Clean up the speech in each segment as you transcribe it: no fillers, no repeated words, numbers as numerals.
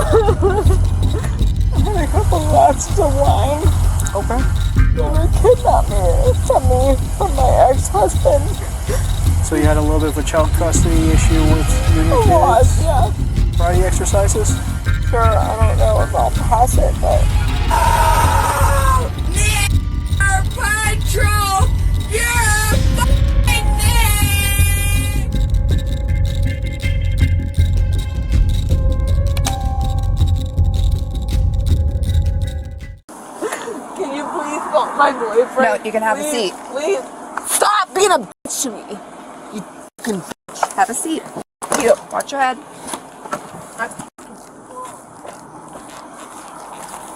I had a couple glasses of wine. Okay. They kidnapped me from my ex-husband. So you had a little bit of a child custody issue with you and your kids? Was, yeah. Variety exercises? Sure, I don't know if I'll pass it, but... Oh! Nigger Patrol! You're a fucking nigger! Can you please stop my boyfriend? No, you can have a seat. Please. Stop being a bitch to me. You fucking bitch. Have a seat. You. Watch your head.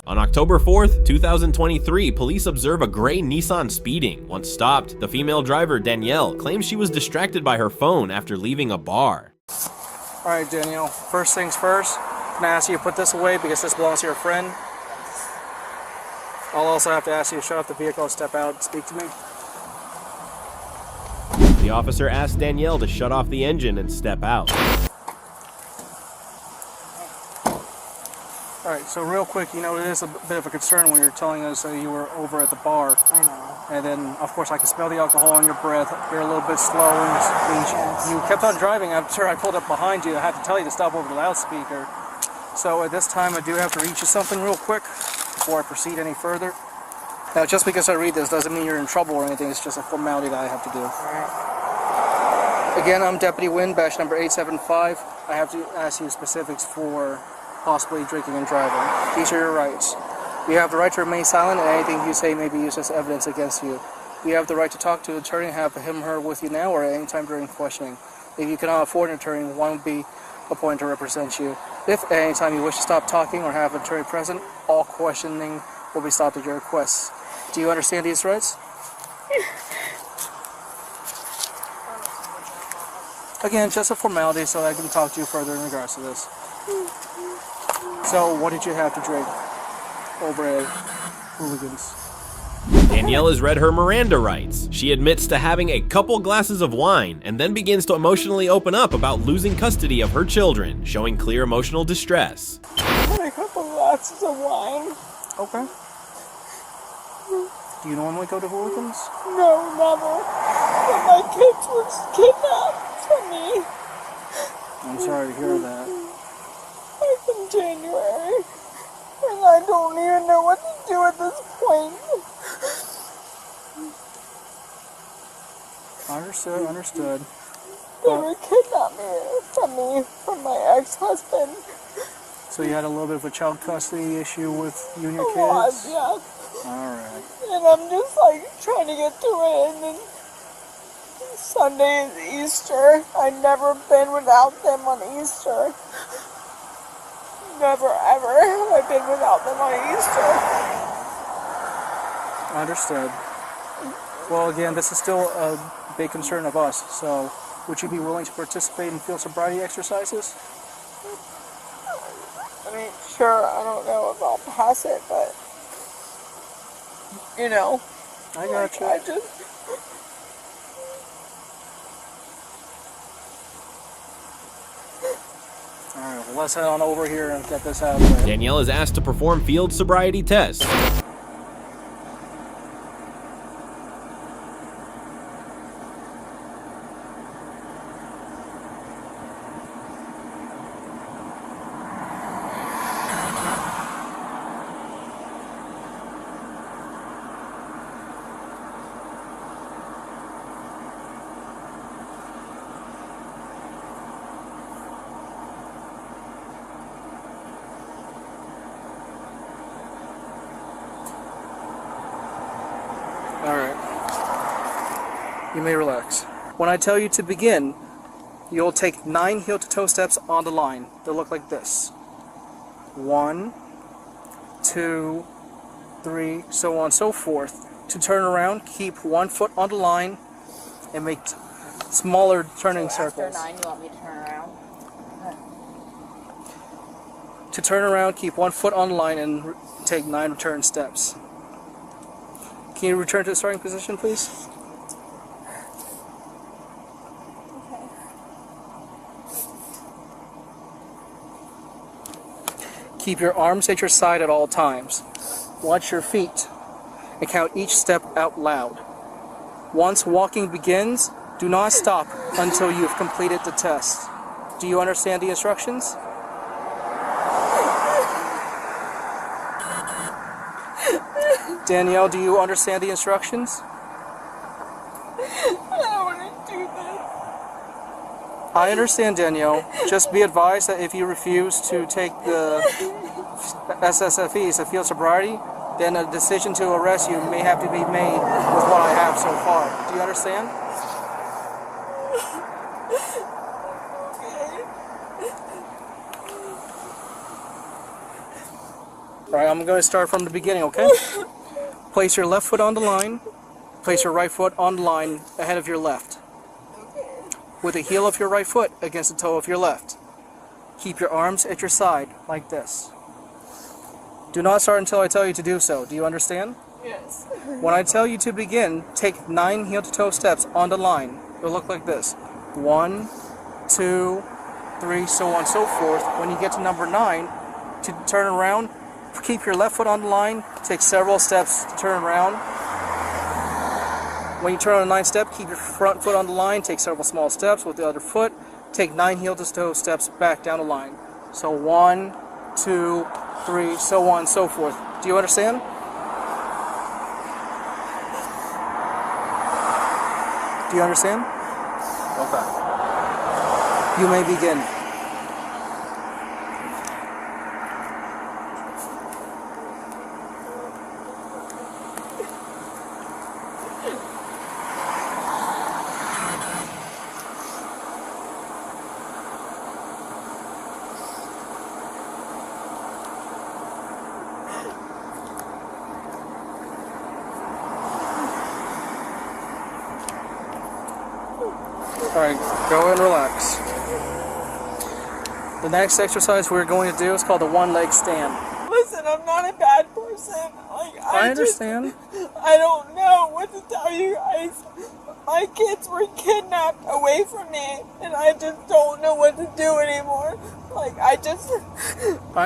On October 4th, 2023, police observe a gray Nissan speeding. Once stopped, the female driver, Danielle, claims she was distracted by her phone after leaving a bar. Alright, Danielle, first things first, can I ask you to put this away because this belongs to your friend? I'll also have to ask you to shut off the vehicle and step out and speak to me. The officer asked Danielle to shut off the engine and step out. Alright, so real quick, you know, it is a bit of a concern when you're telling us that you were over at the bar. I know. And then, of course, I can smell the alcohol on your breath. You're a little bit slow, and you kept on driving. I'm sure I pulled up behind you. I had to tell you to stop over the loudspeaker. So at this time, I do have to read you something real quick before I proceed any further. Now, just because I read this doesn't mean you're in trouble or anything. It's just a formality that I have to do. Alright. Again, I'm Deputy Wynn, badge number 875. I have to ask you specifics for possibly drinking and driving. These are your rights. You have the right to remain silent, and anything you say may be used as evidence against you. You have the right to talk to an attorney and have him or her with you now or at any time during questioning. If you cannot afford an attorney, one will be appointed to represent you. If at any time you wish to stop talking or have an attorney present, all questioning will be stopped at your request. Do you understand these rights? Again, just a formality so I can talk to you further in regards to this. So, what did you have to drink over at Hooligans? Danielle has read her Miranda rights. She admits to having a couple glasses of wine and then begins to emotionally open up about losing custody of her children, showing clear emotional distress. I had a couple glasses of wine. Okay. Do you normally go to Hooligans? No, never. But my kids were kidnapped from me. I'm sorry to hear that. Like in January. And I don't even know what to do at this point. Understood. They were kidnapped from my ex-husband. So you had a little bit of a child custody issue with you and your kids? Was, yeah. Alright. And I'm just like trying to get through it, and then Sunday is Easter. I've never been without them on Easter. Never ever have I been without them on Easter. Understood. Well, again, this is still a big concern of us, so would you be willing to participate in field sobriety exercises? I mean, sure, I don't know if I'll pass it, but, you know. I got you. I just... Alright, well, let's head on over here and get this out of the way. Danielle is asked to perform field sobriety tests. Alright. You may relax. When I tell you to begin, you'll take 9 heel-to-toe steps on the line. They'll look like this. 1, 2, 3, so on and so forth. To turn around, keep 1 foot on the line and make smaller turning circles. After 9, you want me to turn around? To turn around, keep 1 foot on the line and take 9 return steps. Can you return to the starting position, please? Keep your arms at your side at all times. Watch your feet and count each step out loud. Once walking begins, do not stop until you've completed the test. Do you understand the instructions? Danielle, do you understand the instructions? I don't want to do this. I understand, Danielle. Just be advised that if you refuse to take the SSFEs, the field sobriety, then a decision to arrest you may have to be made with what I have so far. Do you understand? Alright, I'm going to start from the beginning, okay? Place your left foot on the line. Place your right foot on the line ahead of your left. With the heel of your right foot against the toe of your left. Keep your arms at your side, like this. Do not start until I tell you to do so. Do you understand? Yes. When I tell you to begin, take 9 heel-to-toe steps on the line. It'll look like this. 1, 2, 3, so on and so forth. When you get to number 9, to turn around, keep your left foot on the line, take several steps to turn around. When you turn on the 9th step, keep your front foot on the line, take several small steps with the other foot, take 9 heel-to-toe steps back down the line. So 1, 2, 3, so on and so forth. Do you understand? Do you understand? Okay. You may begin. Alright, go and relax. The next exercise we're going to do is called the one-leg stand. Listen, I'm not a bad person. Like, I understand. I don't know what to tell you guys. My kids were kidnapped away from me, and I just don't know what to do anymore. Like, I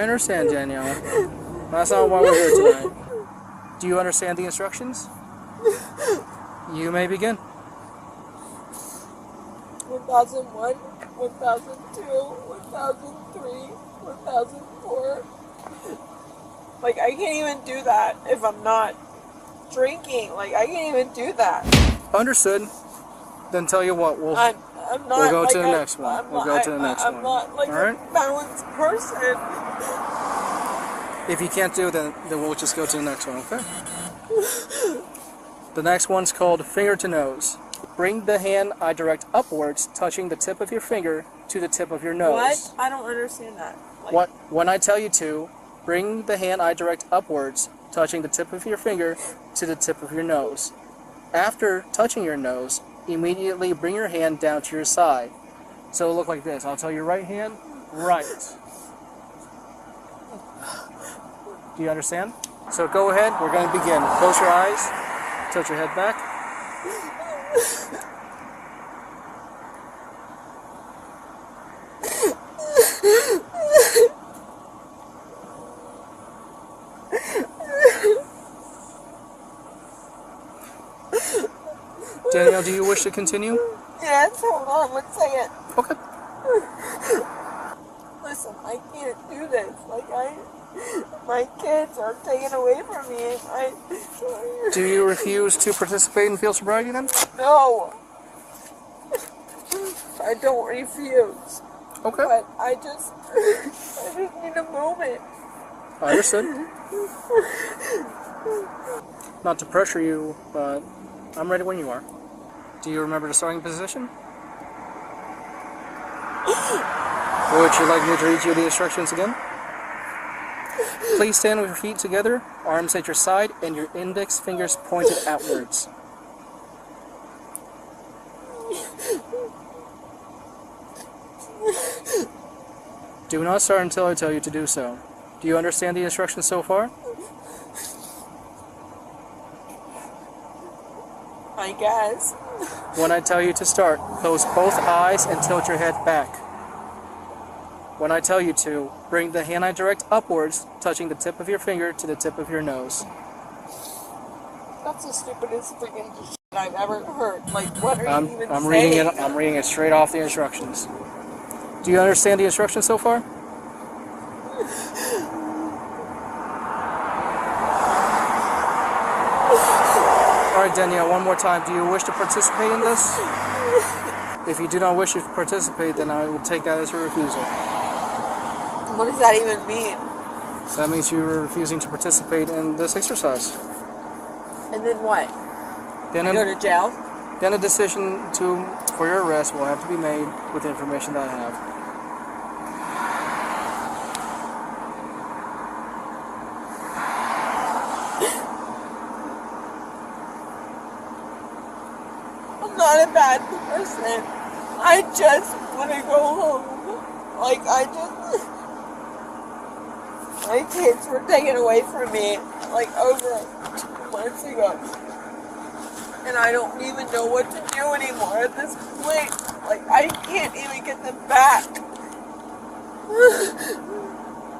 understand, Danielle. That's not why we're here tonight. Do you understand the instructions? You may begin. 1001, 1002, 1003, 1004. Like, I can't even do that if I'm not drinking. Like, I can't even do that. Understood. Then tell you what, we'll I'm not. we'll go like, to the next one. We'll go to the next one. I'm not like All right? a balanced person. If you can't do it, then we'll just go to the next one, okay? The next one's called finger to nose. Bring the hand eye direct upwards, touching the tip of your finger to the tip of your nose. What? I don't understand that. Like, When I tell you to, bring the hand eye direct upwards, touching the tip of your finger to the tip of your nose. After touching your nose, immediately bring your hand down to your side. So it'll look like this. I'll tell you right hand, right. Do you understand? So go ahead, we're going to begin. Close your eyes, tilt your head back. Danielle, do you wish to continue? yes, hold on, one second. Okay. Listen, I can't do this. Like, my kids are taken away from me. And Do you refuse to participate in field sobriety then? No. I don't refuse. Okay. But I just need a moment. I understood. Not to pressure you, but I'm ready when you are. Do you remember the starting position? Would you like me to read you the instructions again? Please stand with your feet together, arms at your side, and your index fingers pointed outwards. Do not start until I tell you to do so. Do you understand the instructions so far? I guess. When I tell you to start, close both eyes and tilt your head back. When I tell you to, bring the hand eye direct upwards, touching the tip of your finger to the tip of your nose. That's the stupidest freaking shit I've ever heard. Like, what are you even I'm saying? I'm reading it straight off the instructions. Do you understand the instructions so far? Alright, Danielle, one more time. Do you wish to participate in this? If you do not wish to participate, then I will take that as a refusal. What does that even mean? So that means you are refusing to participate in this exercise. And then what? Then You go to jail? Then a decision for your arrest will have to be made with the information that I have. I'm not a bad person. I just want to go home. Like, my kids were taken away from me, like, over 2 months ago. And I don't even know what to do anymore at this point. Like, I can't even get them back.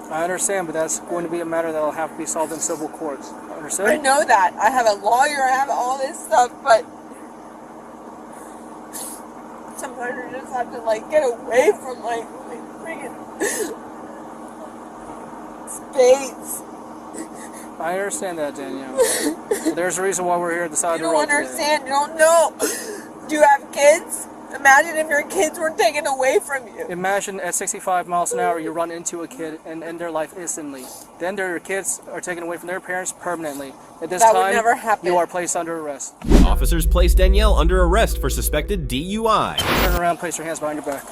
I understand, but that's going to be a matter that will have to be solved in civil courts. Understand? I know that. I have a lawyer, I have all this stuff, but sometimes I just have to, like, get away from, like freaking space. I understand that, Danielle. There's a reason why we're here at the side of the road. You don't understand. You don't know. Do you have kids? Imagine if your kids were taken away from you. Imagine at 65 miles an hour you run into a kid and end their life instantly. Then their kids are taken away from their parents permanently. At this That would time, never happen. you are placed under arrest. Officers place Danielle under arrest for suspected DUI. Turn around, place your hands behind your back.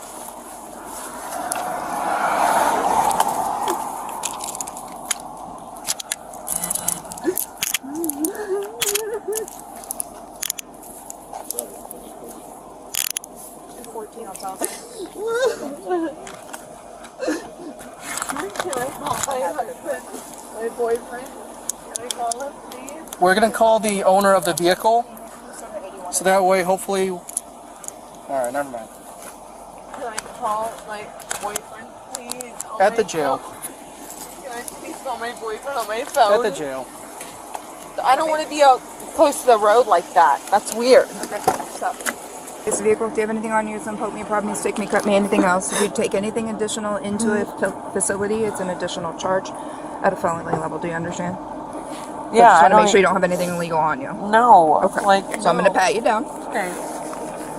Can I call my husband, my boyfriend? Can I call him, please? We're going to call the owner of the vehicle, so that way, hopefully... Alright, never mind. Can I call my boyfriend, please? On At my the jail. phone? Can I please call my boyfriend on my phone? At the jail. I don't want to be out close to the road like that. That's weird. Stop. This vehicle, do you have anything on you? Some poke me, prod me, stick me, cut me, anything else? If you take anything additional into a facility, it's an additional charge at a felony level. Do you understand? Yeah, I just want to make sure you don't have anything illegal on you. No. Okay. Like, So I'm going to pat you down. Okay.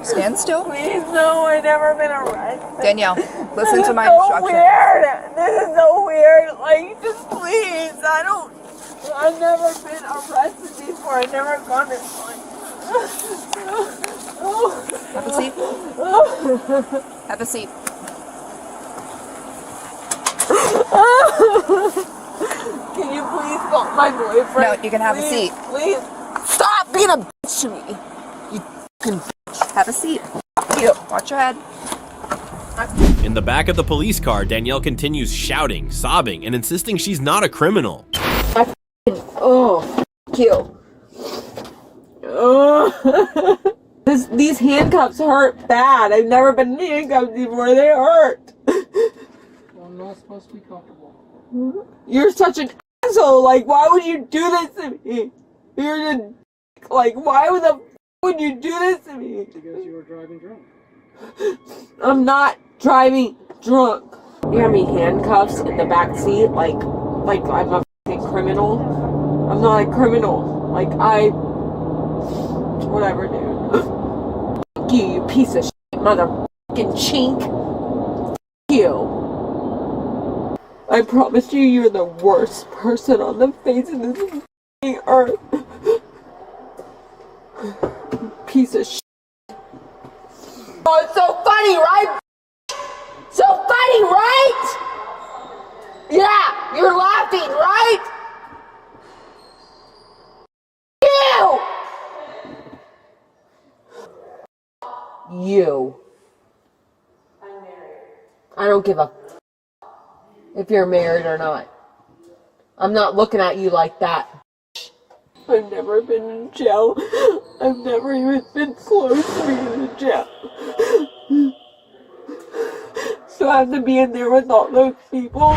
Stand still. Please, no, I've never been arrested. Danielle, listen to my so instructions. Weird. This is so weird. Like, just please. I've never been arrested before. I've never gone this like. Have a seat. Have a seat. Can you please call my boyfriend? No, you can have a Please, seat. Please. Stop being a bitch to me. You fucking Have a seat. you. Watch your head. In the back of the police car, Danielle continues shouting, sobbing, and insisting she's not a criminal. Oh, you. These handcuffs hurt bad. I've never been handcuffed before. They hurt. Well, I'm not supposed to be comfortable. You're such an asshole. Like, why would you do this to me? You're a like, why would you do this to me? Because you were driving drunk. I'm not driving drunk. You have me handcuffs in the back seat, like I'm a fucking criminal. I'm not a criminal. Like, whatever, dude. Fuck you, you piece of shit, motherfucking chink. Fuck you. I promise you, you're the worst person on the face of this fucking earth. Piece of shit. Oh, it's so funny, right? So funny, right? Yeah, you're laughing, right? You. I'm married. I don't give a if you're married or not. I'm not looking at you like that. I've never been in jail. I've never even been close to being in jail. still have to be in there with all those people.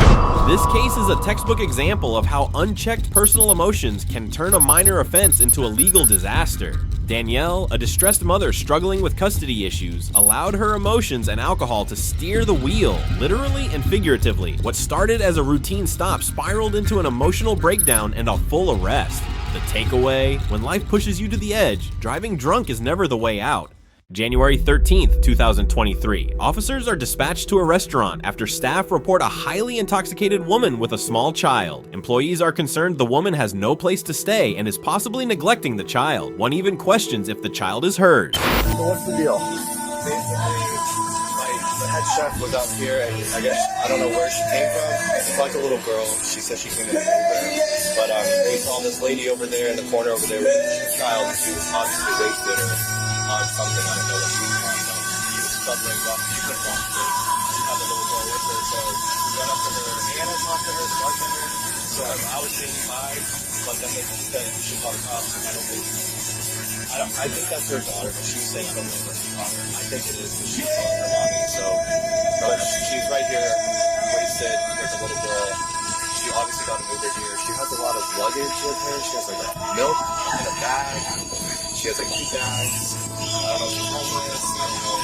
This case is a textbook example of how unchecked personal emotions can turn a minor offense into a legal disaster. Danielle, a distressed mother struggling with custody issues, allowed her emotions and alcohol to steer the wheel, literally and figuratively. What started as a routine stop spiraled into an emotional breakdown and a full arrest. The takeaway: when life pushes you to the edge, driving drunk is never the way out. January 13th, 2023, officers are dispatched to a restaurant after staff report a highly intoxicated woman with a small child. Employees are concerned the woman has no place to stay and is possibly neglecting the child. One even questions if the child is hers. So what's the deal? The head chef was out here, and I guess, I don't know where she came from. It's like a little girl. She said she came in an Uber. But they saw this lady over there in the corner over there with a child. She was obviously wasted or on something. I don't know what she was on. She was suffering. She couldn't walk. She had the little girl with her. So we went up to her and I talked to her, the bartender. So I was saying hi, but then they said she should call the cops. I think that's her daughter, but she was saying something with her daughter. I think it is because she's calling her mommy. So, but she's right here, wasted. There's a little girl. She obviously got an Uber here. She has a lot of luggage with her. She has like milk in a bag. She has like 2 bags. I don't know if she's homeless. I don't know.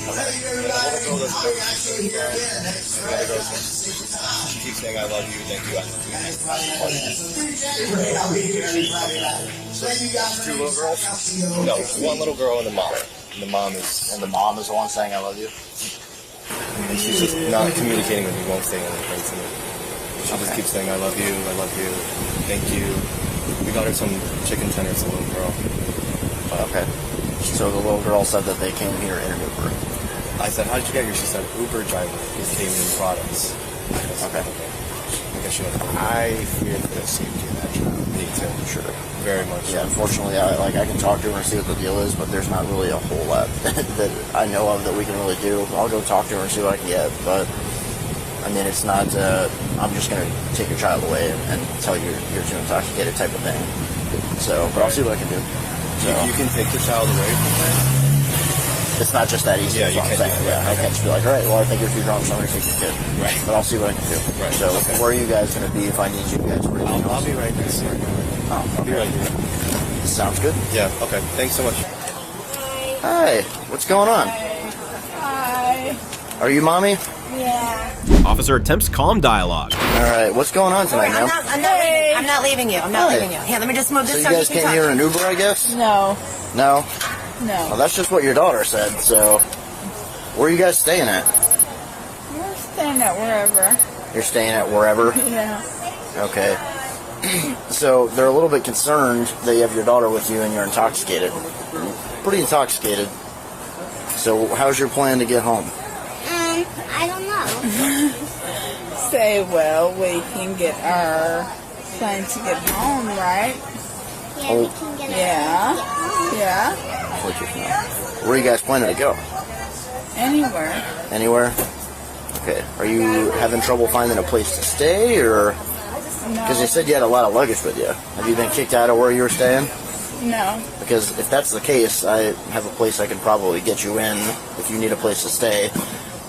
And the little girl doesn't know where she's from. The other girl, she keeps saying, I love you, thank you, I love you. So, 2 little girls? No, 1 little girl and the mom. And the mom is the one saying I love you? And she's just not communicating with me, won't say anything to me. She just keeps saying I love you, thank you. We got her some chicken tenders, the little girl. Okay. So the little girl said that they came here in an Uber. I said, how did you get here? She said, Uber driver just came in and brought us. Okay. I guess she knows. I fear for the safety of that child. Me too. Sure. Very much. Yeah, unfortunately, I can talk to her and see what the deal is, but there's not really a whole lot that I know of that we can really do. I'll go talk to her and see what I can get, but I mean, it's not, I'm just going to take your child away and tell you you're too intoxicated type of thing. So, but I'll see what I can do. So, you can take the child away from her? It's not just that easy. Yeah, you can't. Yeah, I can't just be like, all right, well, I think you're too drunk, so I'm going to take your kid. Right. But I'll see what I can do. Right. So, where are you guys going to be if I need you guys? I'll be right next to you. Oh, I'll be right here. Sounds good. Yeah, okay. Thanks so much. Hi. What's going on? Hi. Are you mommy? Yeah. Officer attempts calm dialogue. All right. What's going on tonight, ma'am? I'm not leaving you. I'm not leaving you. Here, let me just move So this you guys came here in an Uber, I guess? No. No? No. Well, that's just what your daughter said, so... Where are you guys staying at? We're staying at wherever. You're staying at wherever? Yeah. Okay. So, they're a little bit concerned that you have your daughter with you and you're intoxicated. Pretty intoxicated. So, how's your plan to get home? I don't know. Say, well, we can get our plan to get home, right? Yeah, we can get Yeah. Where are you guys planning to go? Anywhere. Anywhere? Okay. Are you having trouble finding a place to stay, or... Because you said you had a lot of luggage with you. Have you been kicked out of where you were staying? No. Because if that's the case, I have a place I can probably get you in if you need a place to stay.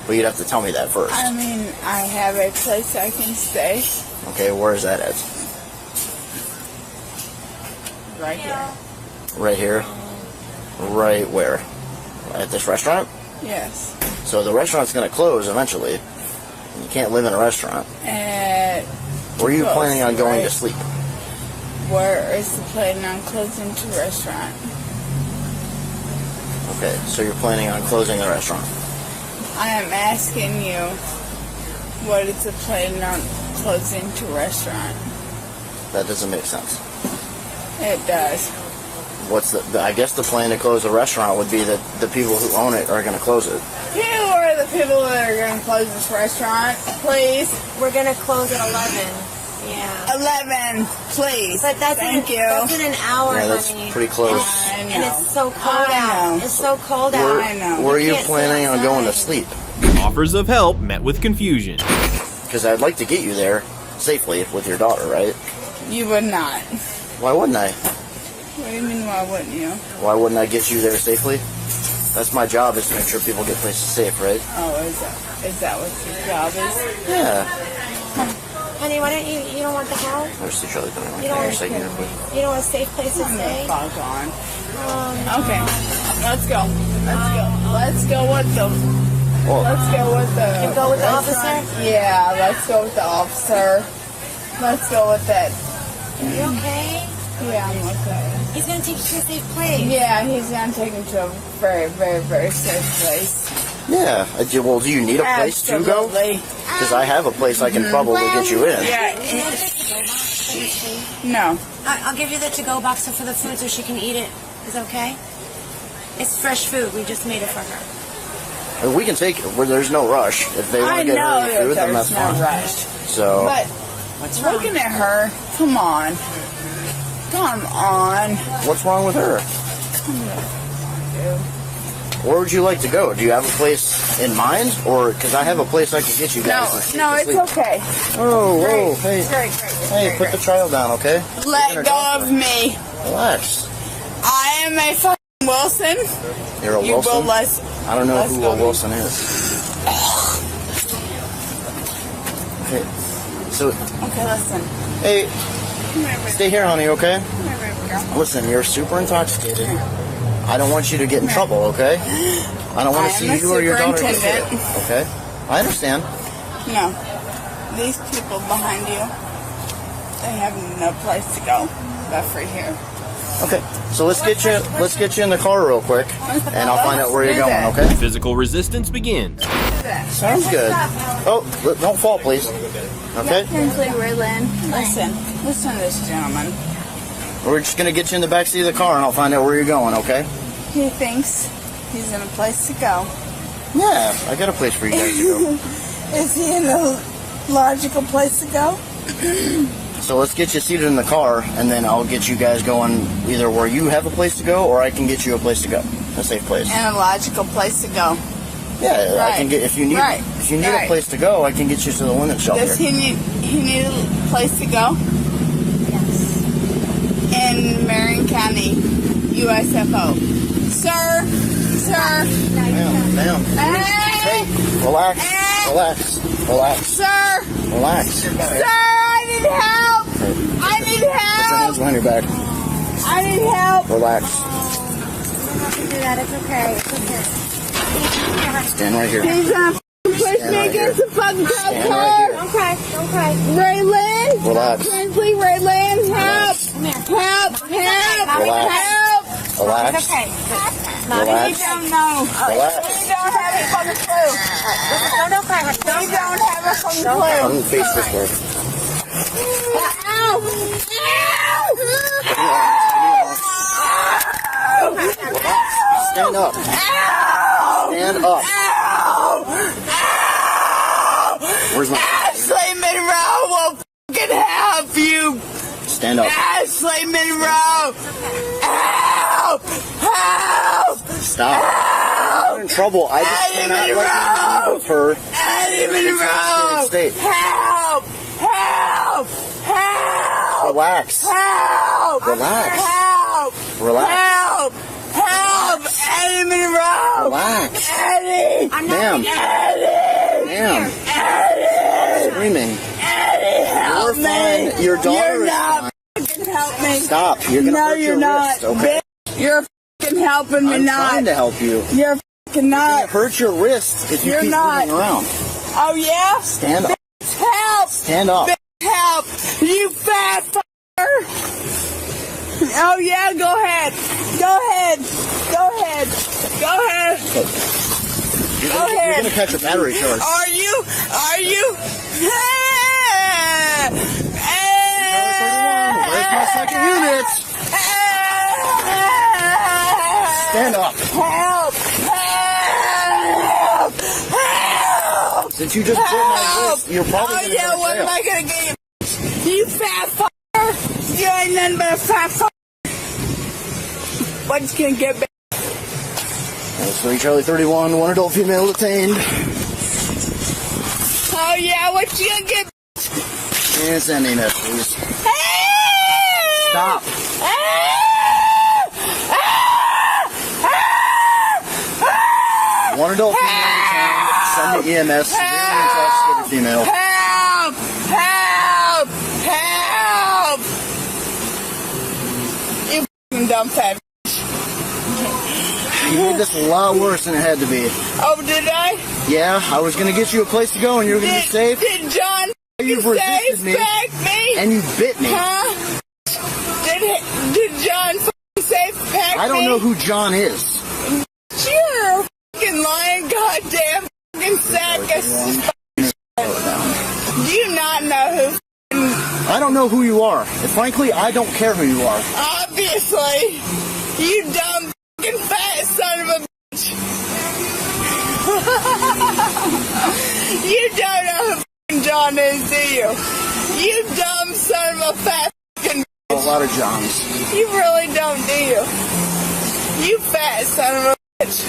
But you'd have to tell me that first. I mean, I have a place I can stay. Okay, where is that at? Right here. Right here? Right where? At this restaurant? Yes. So the restaurant's going to close eventually. You can't live in a restaurant. Where are you planning on going to sleep? Where is the planning on closing to restaurant? Okay, so you're planning on closing the restaurant. I am asking you, what is the plan on closing to restaurant? That doesn't make sense. It does. What's I guess the plan to close the restaurant would be that the people who own it are going to close it. Who are the people that are going to close this restaurant? Please. We're going to close at 11. Yeah. 11, please. But that's Thank you. That's in an hour, Yeah, that's honey. pretty close. I know. And it's so cold I out. know. It's so cold out. I know. Where are you can't sit planning on going to outside. sleep? Offers of help met with confusion. Because I'd like to get you there safely with your daughter, right? You would not. Why wouldn't I? What do you mean, why wouldn't you? Why wouldn't I get you there safely? That's my job, is to make sure people get places safe, right? Oh, is that what your job is? Yeah. Honey, why don't you don't want the help? Where's the Charlie doing? You don't want you don't want a safe place to stay? Fog on. Okay, let's go. Let's go with the. Let's go with the. You go with the officer? Yeah, let's go with the officer. Let's go with that. You okay? Yeah, I'm okay. He's gonna take you to a safe place. Yeah, he's gonna take him to a very, very, very safe place. Yeah. Well, do you need a place to go? Because I have a place I can probably get you in. Yeah. No. I'll give you the to-go box for the food so she can eat it. Is that okay? It's fresh food. We just made it for her. We can take it where there's no rush. If they want to get her food, then that's fine. Rush. So. But looking at her, come on. Come on. What's wrong with her? Come on, dude. Where would you like to go? Do you have a place in mind? Or, because I have a place I can get you guys. No, it's okay. Whoa, hey. Great. Hey, put the child down, okay? Let go of me. Relax. I am a fucking Wilson. You're a Wilson? I don't know who a me. Wilson is. Okay, so... Okay, listen. Hey, Come here, baby. stay here, honey, okay? Come here, baby girl. Listen, you're super intoxicated. I don't want you to get in trouble, okay? I don't want to see you or your daughter get hit, okay? I understand. No. These people behind you, they have no place to go but for here. Okay, so let's get you in the car real quick, and I'll find out where you're going, okay? Physical resistance begins. Sounds good. Oh, don't fall, please. Okay? Listen to this gentleman. We're just gonna get you in the back seat of the car, and I'll find out where you're going, okay? He thinks he's in a place to go. Yeah, I got a place for you guys to go. Is he in a logical place to go? So let's get you seated in the car, and then I'll get you guys going either where you have a place to go, or I can get you a place to go, a safe place. In a logical place to go. Yeah, Right. I can get if you need Right. a place to go, I can get you to the women's shelter. Does he need a place to go? In Marion County, USFO. Sir. Ma'am. Hey, relax. Sir. Relax. Sir, I need help. I need Put your help. hands behind your back. I need help. Relax. You don't have to do that. It's okay. It's okay. Stand right here. He's gonna push me against the fucking cop Stand car. right here. Don't cry. Don't cry. Raylan. Relax. Translate Raylan. Help. Come here. Help. Relax. Help. Relax. It's okay. Relax. You don't know. Relax. You don't have a fucking clue. No, don't cry. You don't have a fucking clue. I'm gonna face this way. Ow! Stand up. Stand up. Where's my... Ashley Monroe will fucking help you. Stand up. Ashley Monroe. Help! Help! Stop. You're in trouble. I just cannot let you leave with her. Ashley Monroe. State. Help! Help! Help! Relax. Help! Relax. Help! Relax. Help! Help! Eddie Monroe! Relax. Eddie! Ma'am. Eddie! Ma'am. Eddie! Screaming. Eddie, help You're me! fine. Your daughter You're is not fine. fucking help me! Stop. You're gonna No, hurt you're your not. wrist, okay? Bitch, you're fucking helping me I'm not. trying to help you. You're fucking It not. hurts your wrist if you You're keep not. moving around. Oh yeah? Stand up. Help! Stand up. Help! You fat fucker! Oh yeah, go ahead. Go ahead. Go ahead. Go ahead. You're Go gonna, ahead. you're gonna catch a battery charge. Are you? Where's my second unit? Stand up. Help! Help! Help! Since you just broke my wrist, you're probably Oh gonna yeah, go to what jail. am I gonna get you? You fat fucker! You ain't nothing but a fat fucker! What's gonna get back? That's 3 Charlie 31, 1 adult female detained. Oh yeah, what you gonna get? And sending it, please. Stop. One adult female detained. Send to EMS. Severely intoxicated female. Help! Help! Help! You f***ing dumb fat. You made this a lot worse than it had to be. Oh, did I? Yeah, I was gonna get you a place to go and you were gonna be safe. Did John You resisted me, me? and you bit me. Huh? Did John safe pack me? I don't know who John is. You're a fucking lying goddamn fucking sack of shit. Do you not know who? I don't know who you are. And frankly, I don't care who you are. Obviously, you dumb fucking fat son of a bitch. You don't know who fucking John is, do you? You dumb son of a fat fucking A lot of Johns. You really don't, do you? You fat son of a bitch.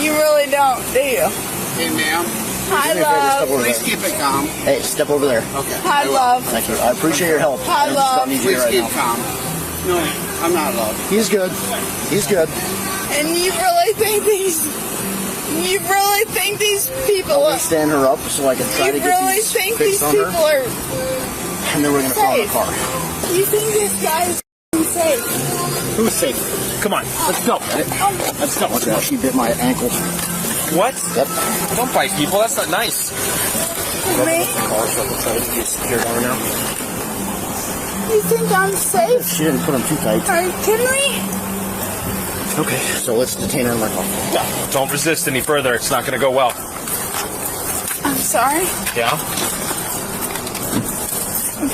You really don't, do you? Hey, ma'am. Hi, love. Please keep it calm. Hey, step over there. Okay. Hi, love. Thank you. I appreciate your help. Hi, I just love. don't need you Please right keep now. calm. No, I'm not love. He's good. He's good. And you really think these people Let me stand her up so I can try to you get really these think these fixed on people her. are And then we're gonna fall in the safe? car. You think this guy's safe? Who's safe? Come on, let's go. Let's go. Watch out, she bit my ankle. What? Yep. Don't bite people. That's not nice. Me? Car, so I can try to get secure down now. You think I'm safe? She didn't put them too tight. Are you kidding me? Okay, so let's detain her in my car. Don't resist any further. It's not going to go well. I'm sorry. Yeah?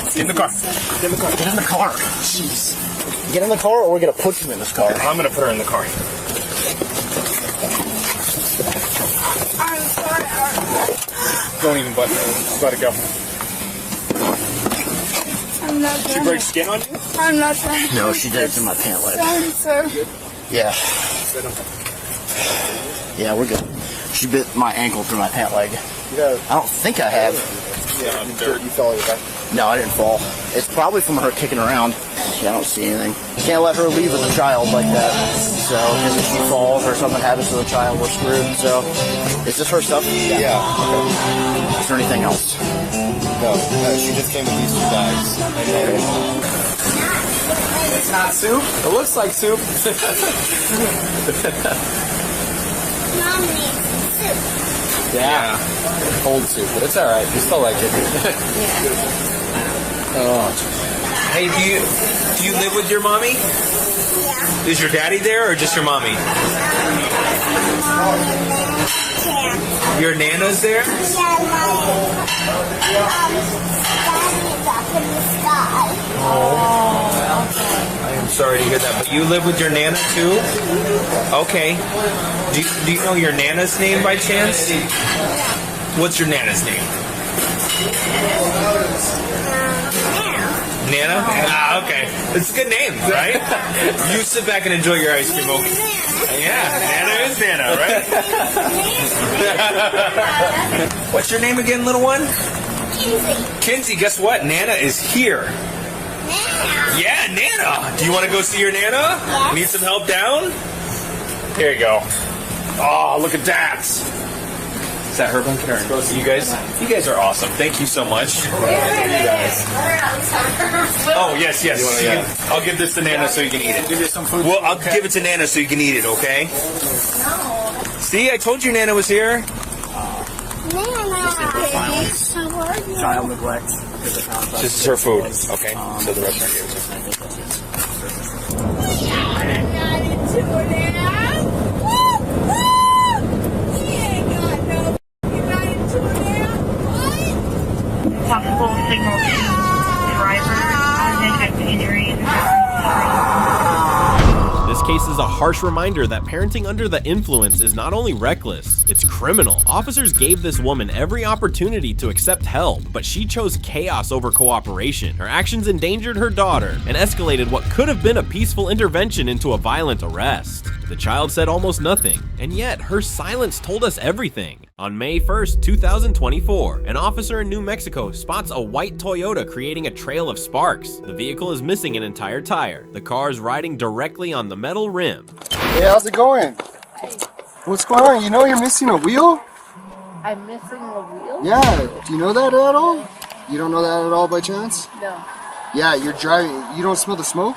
Get in the car. Get in the car. Get in the car. Jeez. Get in the car or we're gonna put you in this car. I'm going to put her in the car. I'm sorry. Don't even button her. Just let it go. I'm not She trying. break skin on you? I'm not trying. No, she did it in my pant leg. Sorry, sir. Yeah. Yeah, we're good. She bit my ankle through my pant leg. I don't think I have. Yeah, You fell over. No, I didn't fall. It's probably from her kicking around. Yeah, I don't see anything. Can't let her leave with a child like that. So, because if she falls or something happens to the child, we're screwed. So, is this her stuff? Yeah. Okay. Is there anything else? No, she just came with these two bags. It's not soup. It looks like soup. Mom needs soup. Yeah. Cold soup, but it's alright. You still like it. Oh. Hey, do you live with your mommy? Yeah. Is your daddy there or just your mommy? Your Nana's there? Daddy's up in the sky. I am sorry to hear that, but you live with your Nana too? Okay. Do you know your Nana's name by chance? What's your Nana's name? Nana? Ah, okay. It's a good name, right? You sit back and enjoy your ice cream, okay? Yeah, Nana is Nana, right? What's your name again, little one? Kinsey, guess what? Nana is here. Yeah, Nana. Do you want to go see your Nana? Yes. Need some help down? Here you go. Oh, look at that. Is that Herb and Karen? You guys are awesome. Thank you so much. Oh, yes. I'll give this to Nana so you can eat it. Give you some food. Well, I'll give it to Nana so you can eat it, okay? See, I told you Nana was here. Child neglect. This is her food. Okay, so the restaurant gave it to Possible signal to driver, negative injuries. This case is a harsh reminder that parenting under the influence is not only reckless, it's criminal. Officers gave this woman every opportunity to accept help, but she chose chaos over cooperation. Her actions endangered her daughter and escalated what could have been a peaceful intervention into a violent arrest. The child said almost nothing, and yet her silence told us everything. On May 1st, 2024, an officer in New Mexico spots a white Toyota creating a trail of sparks. The vehicle is missing an entire tire. The car is riding directly on the metal rim. Hey, how's it going? What's going on? You know you're missing a wheel? I'm missing a wheel? Yeah. Do you know that at all? You don't know that at all by chance? No. Yeah, you're driving. You don't smell the smoke?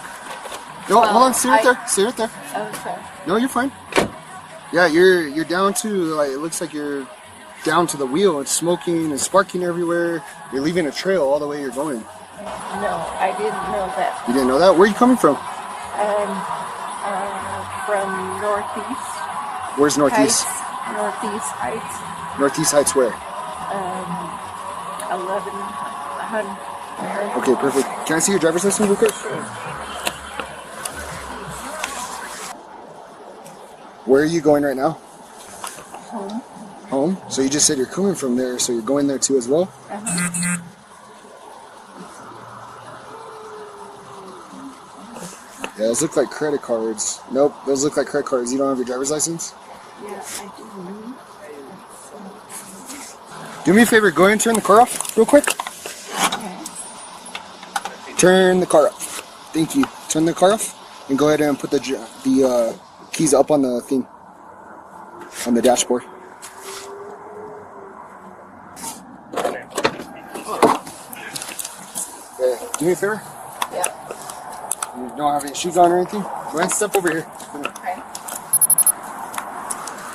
No, hold on. Stay right there. Stay right there. Okay. No, you're fine. Yeah, you're down to, like, it looks like you're down to the wheel. It's smoking and sparking everywhere. You're leaving a trail all the way you're going. No, I didn't know that. You didn't know that? Where are you coming from? From Northeast. Where's Northeast? Heights, Northeast Heights. Northeast Heights where? 1100. Okay, perfect. Can I see your driver's license real quick? Where are you going right now? Home. Home? So you just said you're coming from there, so you're going there too as well? Uh-huh. Yeah, those look like credit cards. Nope, those look like credit cards. You don't have your driver's license? Yeah, I do. Do me a favor, go ahead and turn the car off real quick. Okay. Turn the car off. Thank you. Turn the car off and go ahead and put the keys up on the thing, on the dashboard. Okay, do me a favor. Yeah. You don't have any shoes on or anything? Go ahead and step over here. Okay.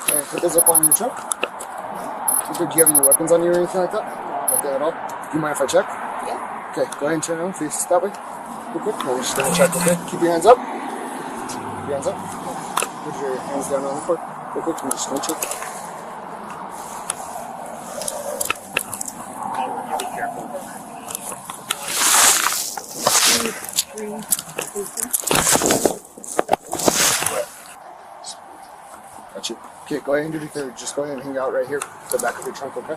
Okay, put this up on your truck. Do you have any weapons on you or anything like that? Like that at all? Do you mind if I check? Yeah. Okay, go ahead and turn around, face that way. Real quick. We're just gonna check, okay? Keep your hands up. Keep your hands up. Put your hands down on the floor. Real quick, we're just gonna check. Be careful. Gotcha. Okay, go ahead and do the third. Just go ahead and hang out right here, the back of your trunk, okay?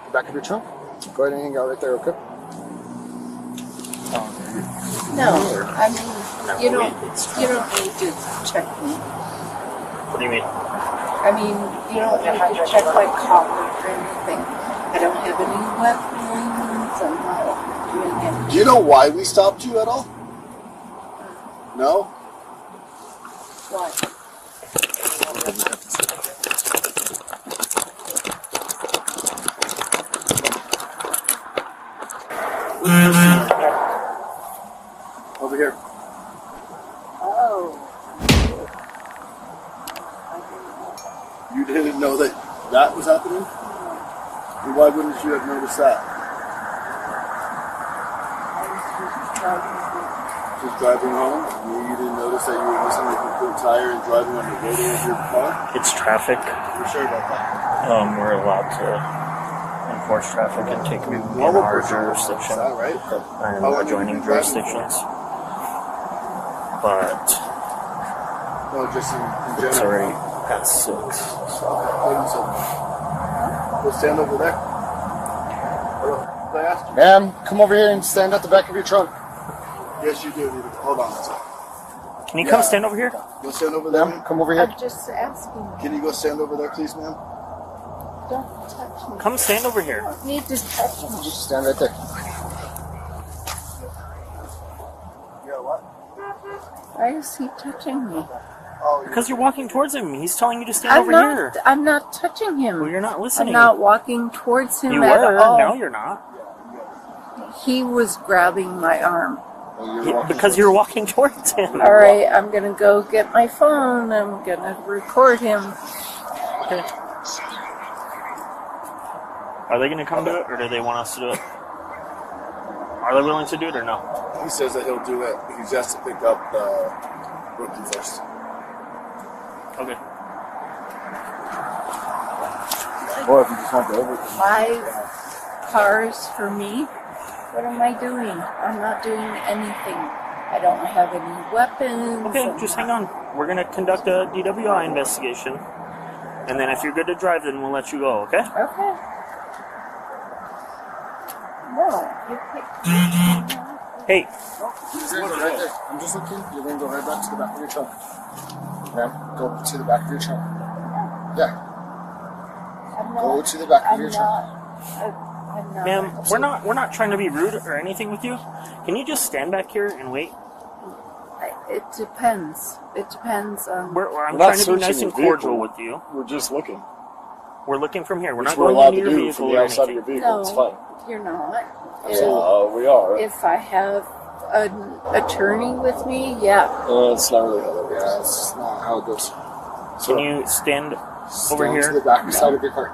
The back of your trunk. Go ahead and hang out right there, okay? No, I mean, you don't need to check me. What do you mean? I mean, you don't need to check my collars or anything. I don't have any weapons. I'm not doing anything. Do you know why we stopped you at all? No? Why? Over here. Oh. You didn't know that that was happening? And why wouldn't you have noticed that? Just driving home? You didn't notice that you were missing a complete tire and driving on the radio of your car? It's traffic. You're sure about that? We're allowed to enforce traffic and take them in our jurisdiction Right? and adjoining jurisdictions. But No, just in general. it's already past 6. So. Go stand over there. Ma'am, come over here and stand at the back of your trunk. Yes, you do. Hold on. Can you come stand over here? Go stand over there. Ma'am, come over here. I'm just asking. Can you go stand over there, please, ma'am? Don't touch me. Come stand over here. You don't need to touch me. Just stand right there. Yeah, what? Why is he touching me? Because you're walking towards him. He's telling you to stand over here. I'm not touching him. Well, you're not listening. I'm not walking towards him You at were. all. Now you're not. He was grabbing my arm. Yeah, because you're walking towards him. All right, I'm going to go get my phone. I'm going to record him. Okay. Are they going to come do it, or do they want us to do it? Are they willing to do it, or no? He says that he'll do it. He just has to pick up the rookie first. Okay. Or if you just want the over. 5 cars for me? What am I doing? I'm not doing anything. I don't have any weapons. Okay, just hang on. We're going to conduct a DWI investigation. And then if you're good to drive, then we'll let you go, okay? Okay. No, you picked. Hey. Right there. I'm just looking. You're going to go right back to the back of your trunk. Ma'am, go to the back of your trunk. Yeah. Go to the back of your trunk. Ma'am, we're not trying to be rude or anything with you. Can you just stand back here and wait? It depends. It depends on. I'm We're not trying to be searching nice your and cordial vehicle. with you. We're just looking. We're looking from here. We're Which not we're going allowed into to your do vehicle from the or outside of anything. your vehicle. It's fine. You're not. We are. If I have an attorney with me, yeah. It's not really how that works. Yeah, it's not how it goes. Can you stand over Stand here? to the back side of your car.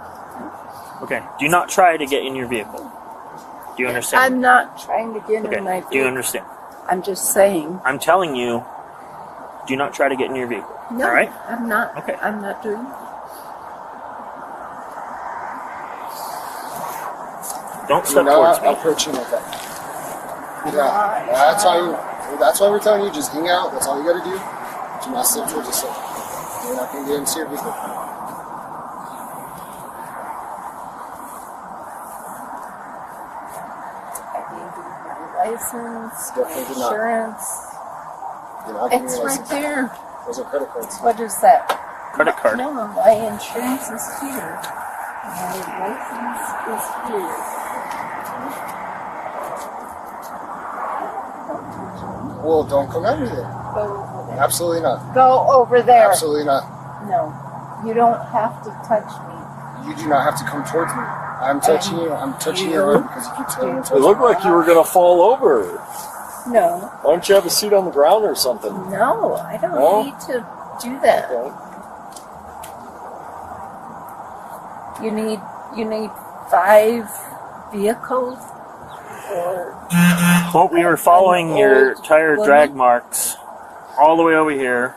Okay. Do not try to get in your vehicle. Do you understand? I'm not trying to get Okay. in my Do you vehicle. understand? I'm just saying. I'm telling you, do not try to get in your vehicle. No, All right? I'm not. Okay. I'm not doing. Don't step You're towards not me. approaching like that. Yeah, that's why we're telling you, just hang out. That's all you gotta do. Do not step towards yourself. You're not gonna get into your vehicle. License, Definitely do not. insurance. You're not getting It's your right license. there. Those are credit cards. What is that? Credit card. No, my insurance is here. My license is here. Well, don't come at me then. Go over there. Absolutely not. Go over there. Absolutely not. No, you don't have to touch me. You do not have to come towards me. I'm touching you. I'm touching your road because you keep turning It towards looked me. like you were gonna fall over. No, Why don't you have a seat on the ground or something? no, I don't No? need to do that. Okay. You need 5 vehicles or Well, we were following your old tire woman? drag marks all the way over here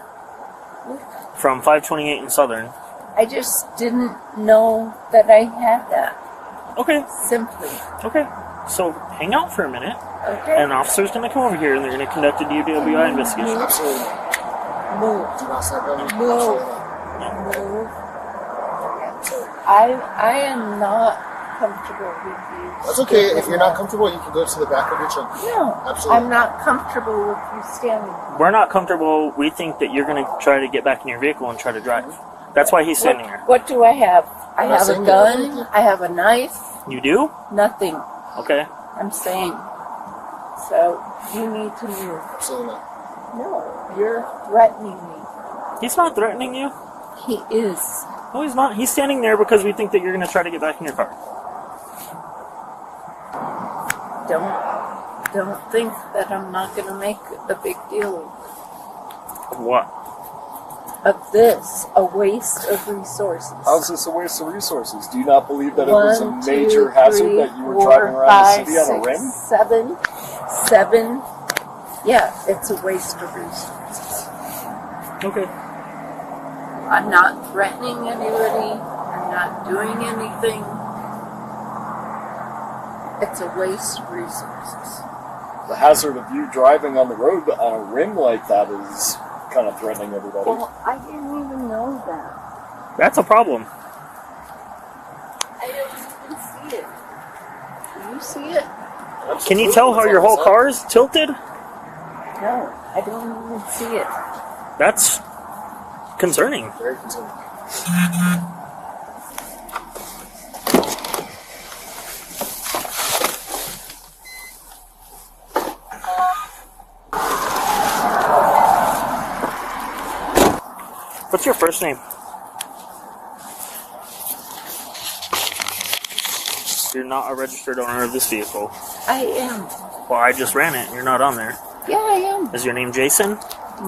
from 528 in Southern. I just didn't know that I had that. Okay. Simply. Okay. So hang out for a minute. Okay. An officer's going to come over here and they're going to conduct a DUI investigation. Absolutely not. Move. Do not step at me. Move. Absolutely not. Move. I am not comfortable with you. That's okay. If you're not comfortable, you can go to the back of your truck. No, Absolutely. I'm not comfortable with you standing. We're not comfortable. We think that you're going to try to get back in your vehicle and try to drive. That's why he's standing here. What do I have? I I'm not have a saying gun. I have a knife. You do? Nothing. Okay. I'm saying. So you need to move. Absolutely not. No, you're threatening me. He's not threatening you. He is. No, he's not. He's standing there because we think that you're going to try to get back in your car. Don't think that I'm not going to make a big deal Of what? of this. A waste of resources. How's this a waste of resources? Do you not believe that it was a 1, 2, major hazard 3, that you were 4, driving around 5, the city on a 6, rim? 7. Yeah, it's a waste of resources. Okay. I'm not threatening anybody. I'm not doing anything. It's a waste of resources. The hazard of you driving on the road on a rim like that is kind of threatening everybody. Well, I didn't even know that. That's a problem. I didn't even see it. Do you see it? Can you tell how your whole car is tilted? No, I don't even see it. That's concerning. Very concerning. What's your first name? You're not a registered owner of this vehicle. I am. Well, I just ran it and you're not on there. Yeah, I am. Is your name Jason?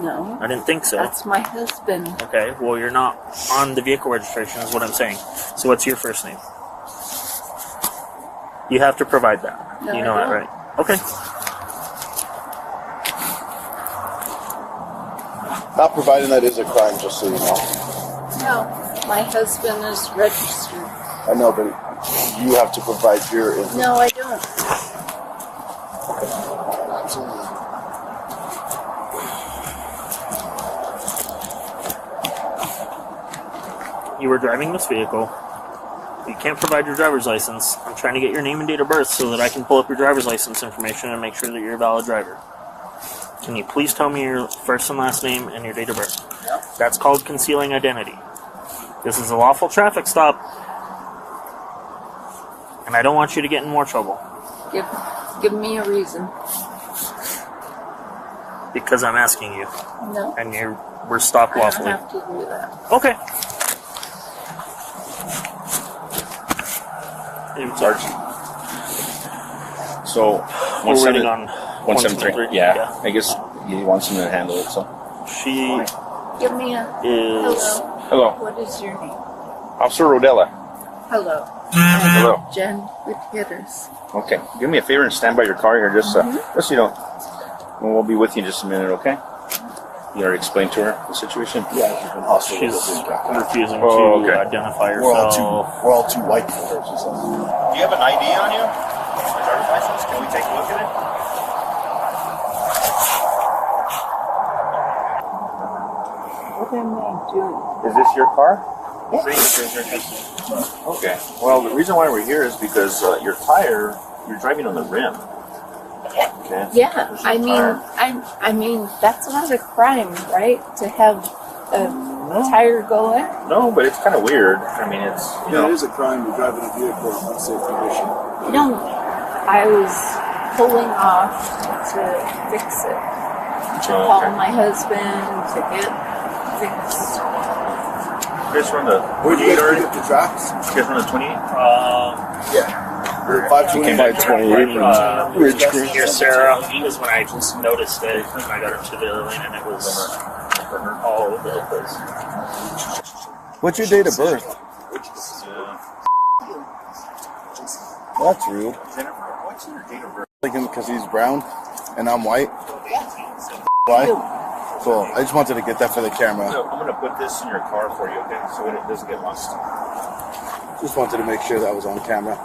No. I didn't think so. That's my husband. Okay, well, you're not on the vehicle registration is what I'm saying. So what's your first name? You have to provide that. No, you know I that, don't. right? Okay. Not providing that is a crime, just so you know. No, my husband is registered. I know, but you have to provide your information. No, I don't. Absolutely. You were driving this vehicle. You can't provide your driver's license. I'm trying to get your name and date of birth so that I can pull up your driver's license information and make sure that you're a valid driver. Can you please tell me your first and last name and your date of birth? Yep. That's called concealing identity. This is a lawful traffic stop, and I don't want you to get in more trouble. Give me a reason. Because I'm asking you. No. And we're stopped I don't lawfully. have to do that. Okay. Sarge. So, We're waiting on 173. Yeah, I guess he wants him to handle it. So she Give me a is. Hello. What is your name? Officer Rodella. Hello. Hello. Jen Gutierrez. Okay, do me a favor and stand by your car here, just so you know. And we'll be with you in just a minute, okay? You already explained to her the situation? Yeah, she's been hostile. She's refusing Oh, to okay. identify We're herself. all too white for her, she says. Do you have an ID on you? Driver's license? Can we take a look at it? What am I doing? Is this your car? Okay. Well, the reason why we're here is because your tire, you're driving on the rim. Okay. Yeah, I mean, that's not a crime, right? To have a tire go in. No, but it's kind of weird. I mean, it's Yeah, it is a crime to drive in a vehicle in unsafe condition. No, I was pulling off to fix it. To call my husband to get fixed. You guys run the Where do you 28 guys already? pick up the tracks? You guys run the 28? Yeah. 520 by 28. Ridge Creek. Here, Sarah, was when I just noticed it, and I got her to the other lane, and it was all over the place. What's your date of birth? That's rude. Jennifer, what's your date of birth? Like him because he's brown and I'm white. Why? Cool. I just wanted to get that for the camera. So I'm going to put this in your car for you, okay? So it doesn't get lost. Just wanted to make sure that was on camera.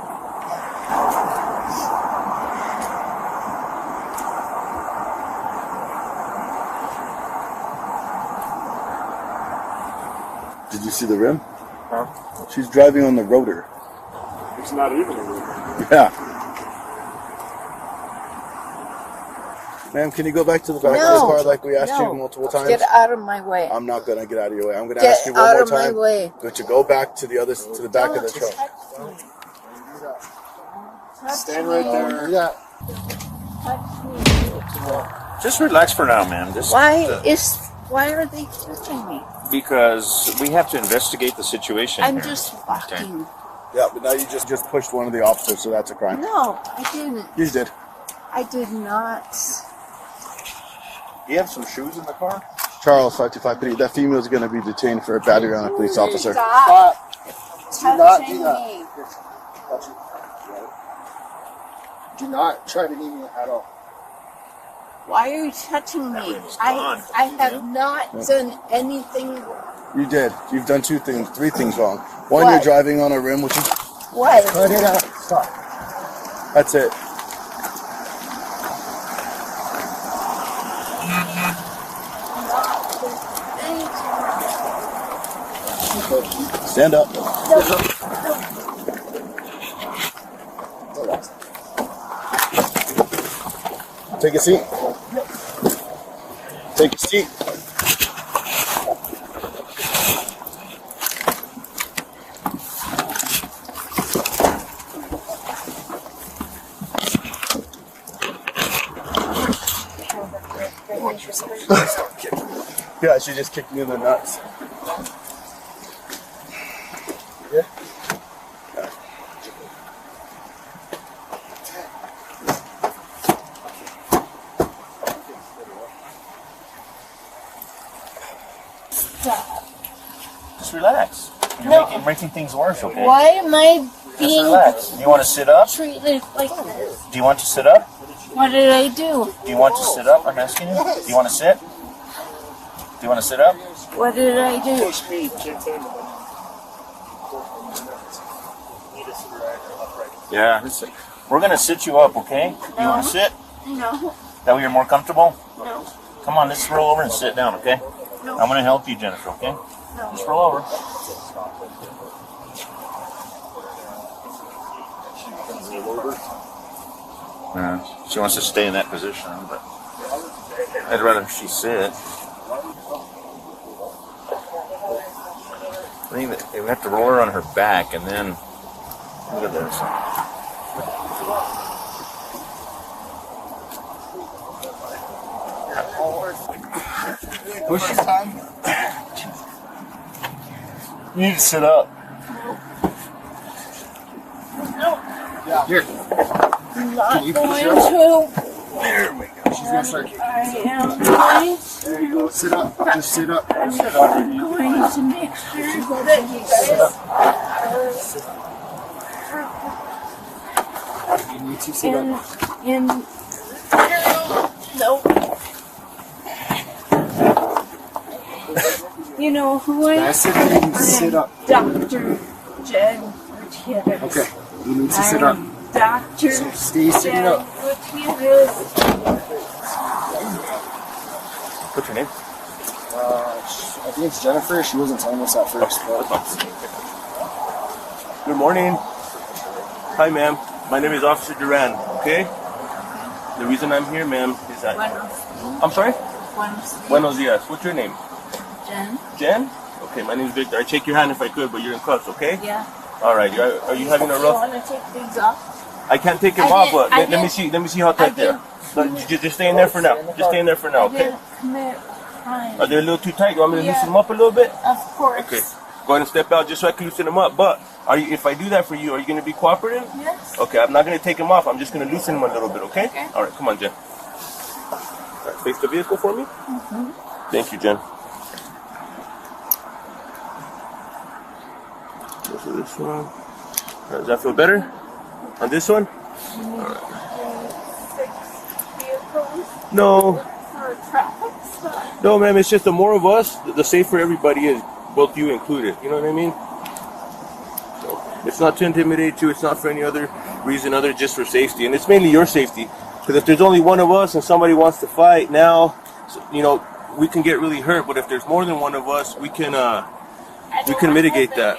Did you see the rim? Huh? She's driving on the rotor. It's not even a rotor. Yeah. Ma'am, can you go back to the back of the car like we asked you multiple times? Get out of my way. I'm not gonna get out of your way. I'm gonna Get ask you one out more of my time. way. But to go back to the back of the truck. Stand right there. Yeah. Just relax for now, ma'am. Just Why are they touching me? because we have to investigate the situation. I'm here. just walking. Yeah, but now you just pushed one of the officers, so that's a crime. No, I didn't. You did. I did not. Do you have some shoes in the car? Charles, 525 that female is going to be detained for a battery on a police officer. Stop Do not do touching that. me. Do not try to eat me at all. Why are you touching me? I have not done anything. You did. You've done three things wrong. One, What? you're driving on a rim, which is... What? Cut it out. Stop. That's it. Stand up. Take a seat. Take a seat. Yeah, she just kicked me in the nuts. Yeah. Stop. Just relax. You're No. making things worse, okay? Why am I Just being relax. Do you want to sit up? treated like this? Do you want to sit up? What did I do? Do you want to sit up? I'm asking you. Do you want to sit? Do you want to sit up? What did I do? Yeah. We're gonna sit you up, okay? You want to sit? No. That way you're more comfortable. No. Come on, let's roll over and sit down, okay? No. I'm gonna help you, Jennifer, okay? No. Just roll over. She wants to stay in that position, but I'd rather she sit. I think that we have to roll her on her back, and then look at this. Push this time. You need to sit up. Yeah. Here. Not Can you push going up? to. There we go. She's gonna start kicking. I am going. There you go. Sit up. Just sit up. I'm Sit up. going to make sure that you guys You need to sit up. no. You know who I am? That's it. You need to sit up. Dr. Jen Gutierrez. Okay. You need to sit up. Dr. So stay sitting up. Gutierrez. What's your name? I think it's Jennifer. She wasn't telling us at first. Good morning. Hi, ma'am. My name is Officer Duran, okay? The reason I'm here, ma'am, is that... I'm sorry? Buenos dias. What's your name? Jen. Jen? Okay, my name is Victor. I'd shake your hand if I could, but you're in cuffs, okay? Yeah. All right. Are you having a Do you rough... want to take these off? I can't take them off, but let me see how tight they are. Just stay in there for now. Just stay in there for now, okay? Are they a little too tight? You want me to loosen them up a little bit? Of course. Okay. Go ahead and step out just so I can loosen them up. But if I do that for you, are you going to be cooperative? Yes. Okay, I'm not going to take them off. I'm just going to loosen them a little bit, okay? All right, come on, Jen. All right, face the vehicle for me. Thank you, Jen. Go for this one. All right, does that feel better on this one? All right. No. No, ma'am, it's just the more of us, the safer everybody is, both you included. You know what I mean? So, it's not to intimidate you. It's not for any other reason other just for safety. And it's mainly your safety. Because if there's only one of us and somebody wants to fight now, you know, we can get really hurt. But if there's more than one of us, we can mitigate that.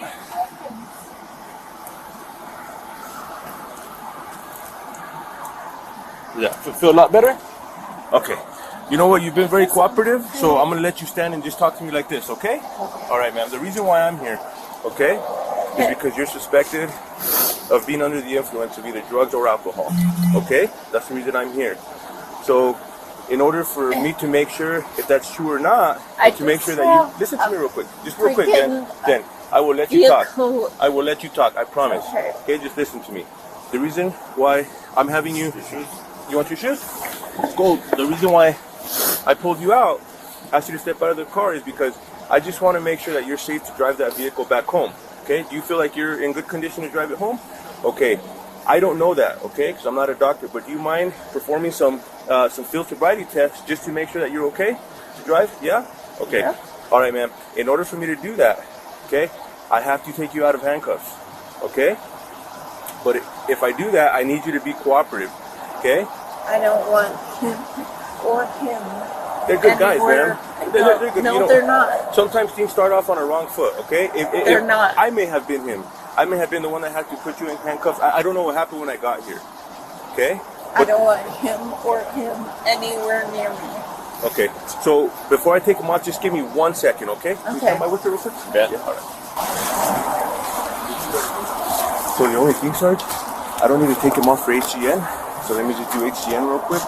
Yeah, feel a lot better? Okay. You know what? You've been very cooperative, so I'm going to let you stand and just talk to me like this, okay? All right, ma'am. The reason why I'm here, okay, is because you're suspected of being under the influence of either drugs or alcohol, okay? That's the reason I'm here. So, in order for me to make sure if that's true or not, to make sure that you... Listen to me real quick. Just real quick, Jen. I will let you talk. I will let you talk, I promise. Okay, just listen to me. The reason why I'm having you... You want your shoes? Go. The reason why I pulled you out, asked you to step out of the car, is because I just want to make sure that you're safe to drive that vehicle back home. Okay? Do you feel like you're in good condition to drive it home? Okay. I don't know that, okay? Because I'm not a doctor. But do you mind performing some field sobriety tests just to make sure that you're okay to drive? Yeah? Okay. Yeah. All right, ma'am. In order for me to do that, okay, I have to take you out of handcuffs. Okay? But if I do that, I need you to be cooperative. Okay? I don't want him or him. They're good guys, man. They're good. No, you know, they're not. Sometimes things start off on a wrong foot, okay? They're not. I may have been him. I may have been the one that had to put you in handcuffs. I don't know what happened when I got here, okay? I don't want him or him anywhere near me. Okay, so before I take him off, just give me 1 second, okay? Okay. Can you tell my whistle real quick? Yeah, all right. So the only thing, Sarge, I don't need to take him off for HGN. So let me just do HGN real quick.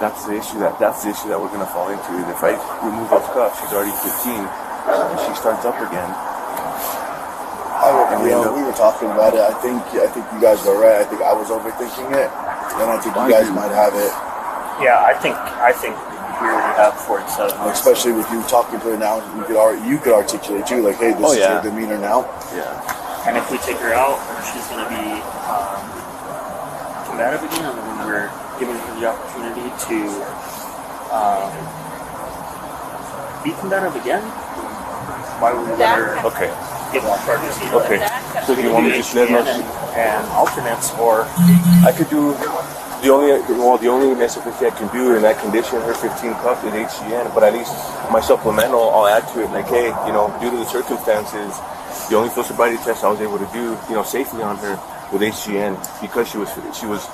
That's the issue that we're gonna fall into. Is if I remove those cuffs, she's already 15, and she starts up again. We were talking about it. I think you guys are right. I think I was overthinking it, and I think you guys might have it. Yeah, I think we already have 47. Especially with you talking to her now, you could articulate too, like, hey, this is her demeanor now. Yeah. And if we take her out, she's going to be combative again, and then we're giving her the opportunity to be combative again. Why would we let her get more charges? Okay. So do you want me to just let her and alternates, or I could do the only necessity I can do in that condition, her 15 cuffs is HGN, but at least my supplemental, I'll add to it, like, hey, you know, due to the circumstances, the only field sobriety test I was able to do, you know, safely on her with HGN because she was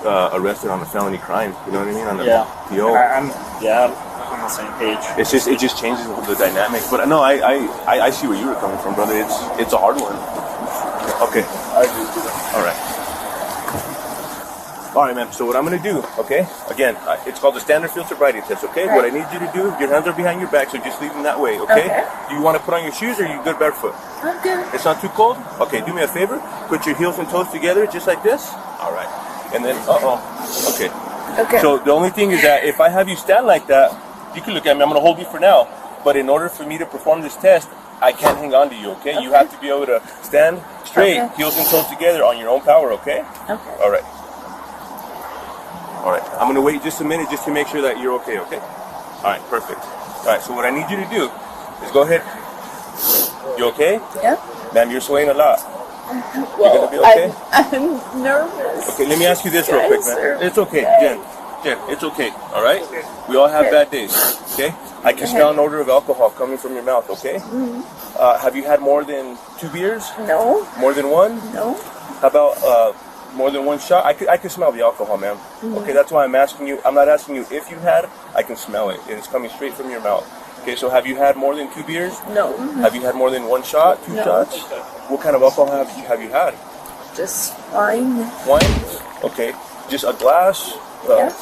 arrested on a felony crime. You know what I mean? On the PO. I'm on the same page. It just changes the dynamic. But no, I see where you were coming from, brother. It's a hard one. Okay. I agree with you. All right. All right, ma'am. So what I'm gonna do, okay? Again, it's called the standard field sobriety test, okay? Right. What I need you to do, your hands are behind your back, so just leave them that way, okay? Okay. Do you want to put on your shoes, or are you good barefoot? I'm good. It's not too cold? Okay, do me a favor. Put your heels and toes together, just like this. All right. And then, okay. Okay. So the only thing is that if I have you stand like that, you can look at me. I'm gonna hold you for now. But in order for me to perform this test, I can't hang on to you, okay? You have to be able to stand straight, heels and toes together on your own power, okay? Okay. All right. All right. I'm gonna wait just a minute just to make sure that you're okay, okay? All right, perfect. All right, so what I need you to do is go ahead. You okay? Yeah. Ma'am, you're swaying a lot. Well, You're gonna be okay? I'm nervous. Okay, let me ask you this real quick, man. It's okay, Jen. Jen, it's okay, all right? We all have bad days, okay? I can smell an odor of alcohol coming from your mouth, okay? Mm-hmm. Have you had more than 2 beers? No. More than 1? No. How about more than 1 shot? I can smell the alcohol, ma'am. Mm-hmm. Okay, that's why I'm asking you. I'm not asking you if you had. I can smell it, and it's coming straight from your mouth. Okay, so have you had more than 2 beers? No. Have you had more than 1 shot, 2 No. shots? What kind of alcohol have you had? Just wine. Wine? Okay. Just a glass?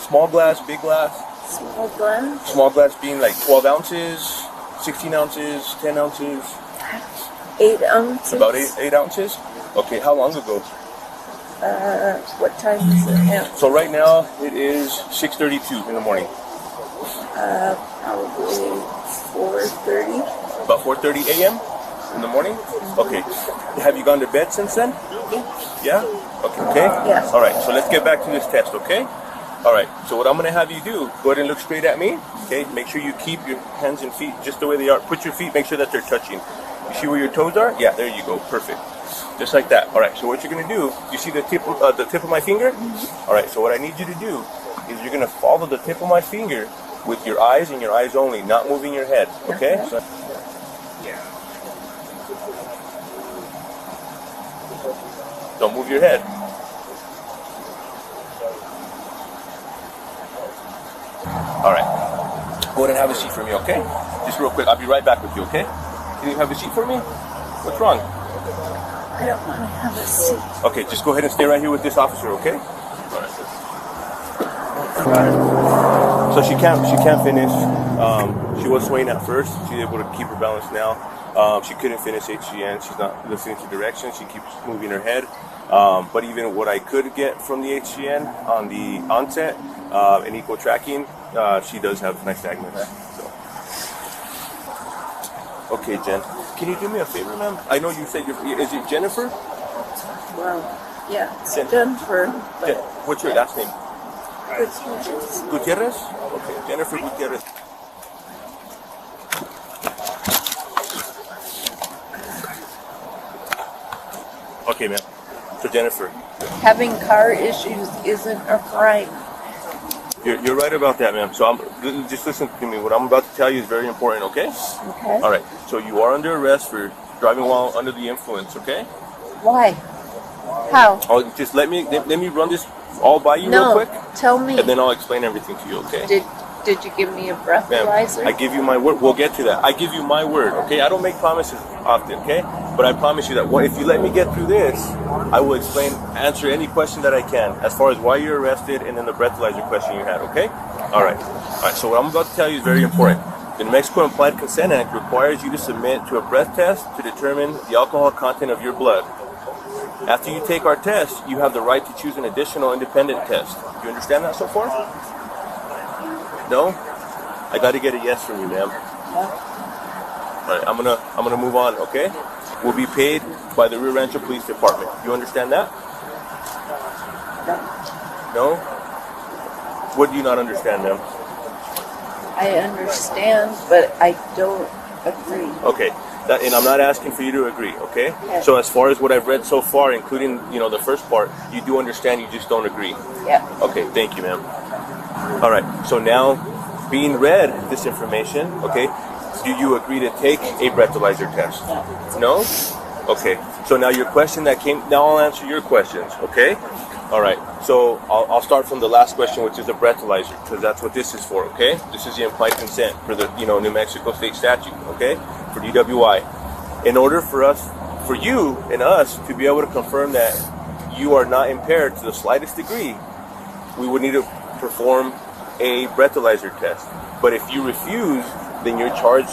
Small glass, big glass? Small glass. Small glass being like 12 ounces, 16 ounces, 10 ounces? 8 ounces. About 8 ounces? Okay, how long ago? What time is it now? So right now it is 6:32 in the morning. Probably 4:30. About 4:30 a.m. in the morning? Okay. Have you gone to bed since then? Yeah? Okay. Yeah. All right, so let's get back to this test, okay? All right, so what I'm going to have you do, go ahead and look straight at me, okay? Make sure you keep your hands and feet just the way they are. Put your feet, make sure that they're touching. You see where your toes are? Yeah, there you go. Perfect. Just like that. All right, so what you're going to do, you see the tip of my finger? Mm-hmm. All right, so what I need you to do is you're going to follow the tip of my finger with your eyes and your eyes only, not moving your head, okay? So, don't move your head. All right. Go ahead and have a seat for me, okay? Just real quick. I'll be right back with you, okay? Can you have a seat for me? What's wrong? I don't want to have a seat. Okay, just go ahead and stay right here with this officer, okay? All right. So she can't finish. She was swaying at first. She's able to keep her balance now. She couldn't finish HGN. She's not listening to directions. She keeps moving her head. But even what I could get from the HGN on the onset and equal tracking, she does have nystagmus. So. Okay, Jen. Can you do me a favor, ma'am? I know you said is it Jennifer? Well, yeah, it's Jennifer. What's your last name? Gutierrez. Gutierrez? Okay, Jennifer Gutierrez. Okay, ma'am. So Jennifer. Having car issues isn't a crime. You're right about that, ma'am. So just listen to me. What I'm about to tell you is very important, okay? Okay. All right. So you are under arrest for driving while under the influence, okay? Why? How? Oh, just let me run this all by you real quick. Tell me. And then I'll explain everything to you, okay? Did you give me a Ma'am, breathalyzer? I give you my word. We'll get to that. I give you my word, okay? I don't make promises often, okay? But I promise you that if you let me get through this, I will answer any question that I can as far as why you're arrested and then the breathalyzer question you had, okay? All right. So what I'm about to tell you is very important. The New Mexico Implied Consent Act requires you to submit to a breath test to determine the alcohol content of your blood. After you take our test, you have the right to choose an additional independent test. Do you understand that so far? No? I got to get a yes from you, ma'am. All right, I'm gonna move on, okay? We'll be paid by the Rio Rancho Police Department. You understand that? No? What do you not understand, ma'am? I understand, but I don't agree. Okay, and I'm not asking for you to agree, okay? Yeah. So as far as what I've read so far, including the first part, you do understand. You just don't agree. Yeah. Okay, thank you, ma'am. All right. So now, being read this information, okay? Do you agree to take a breathalyzer test? No? Okay. So now your question that came. Now I'll answer your questions, okay? All right. So I'll start from the last question, which is the breathalyzer, because that's what this is for, okay? This is the implied consent for the New Mexico state statute, okay? For DUI. In order for you and us to be able to confirm that you are not impaired to the slightest degree, we would need to perform a breathalyzer test. But if you refuse, then you're charged.